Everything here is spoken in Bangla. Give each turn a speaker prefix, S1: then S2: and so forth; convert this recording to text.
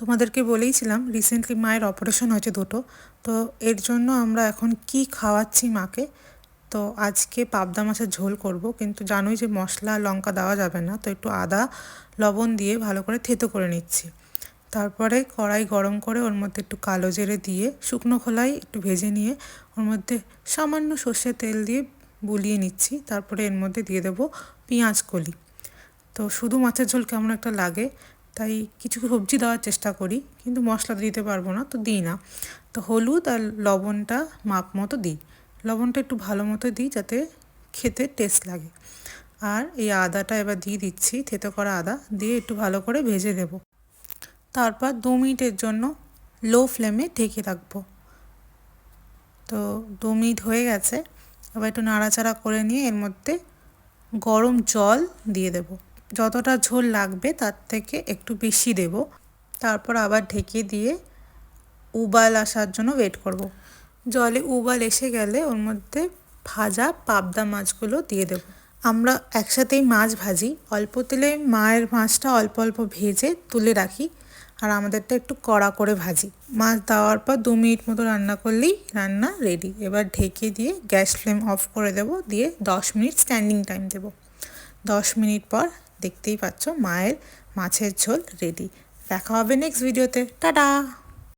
S1: তোমাদেরকে বলেইছিলাম রিসেন্টলি মায়ের অপারেশন হয়েছে দুটো। তো এর জন্য আমরা এখন কি খাওয়াচ্ছি মাকে। তো আজকে পাবদা মাছের ঝোল করব, কিন্তু জানোই যে মশলা লঙ্কা দেওয়া যাবে না, তো একটু আদা লবণ দিয়ে ভালো করে থেতো করে নিচ্ছি। তারপরে কড়াই গরম করে ওর মধ্যে একটু কালো জিরে দিয়ে শুকনো খোলায় একটু ভেজে নিয়ে ওর মধ্যে সামান্য সর্ষের তেল দিয়ে বুলিয়ে নিচ্ছি। তারপরে এর মধ্যে দিয়ে দেবো পেঁয়াজ কলি। তো শুধু মাছের ঝোল কেমন একটা লাগে, তাই কিছু সবজি দেওয়ার চেষ্টা করি, কিন্তু মশলা দিতে পারবো না তো দিই না। তো হলুদ আর লবণটা মাপ মতো দিই, লবণটা একটু ভালো মতো দিই যাতে খেতে টেস্ট লাগে। আর এই আদাটা এবার দিয়ে দিচ্ছি, থেতো করা আদা দিয়ে একটু ভালো করে ভেজে দেব। তারপর 2 মিনিটের জন্য লো ফ্লেমে ঢেকে রাখবো। তো 2 মিনিট হয়ে গেছে, এবার একটু নাড়াচাড়া করে নিয়ে এর মধ্যে গরম জল দিয়ে দেব। যতটা ঝোল লাগবে তার থেকে একটু বেশি দেব। তারপর আবার ঢেকে দিয়ে উবাল আসার জন্য ওয়েট করব। জলে উবাল এসে গেলে ওর মধ্যে ভাজা পাবদা মাছগুলো দিয়ে দেব। আমরা একসাথেই মাছ ভাজি, অল্প তেলে মায়ের মাছটা অল্প অল্প ভেজে তুলে রাখি, আর আমাদেরটা একটু কড়া করে ভাজি। মাছ দেওয়ার পর 2 মিনিট মতো রান্না করলেই রান্না রেডি। এবার ঢেকে দিয়ে গ্যাস ফ্লেম অফ করে দেব, দিয়ে 10 মিনিট স্ট্যান্ডিং টাইম দেব। 10 মিনিট পর দেখতেই পাচ্ছ মায়ের মাছের ঝোল রেডি। দেখা হবে নেক্সট ভিডিওতে। টাটা।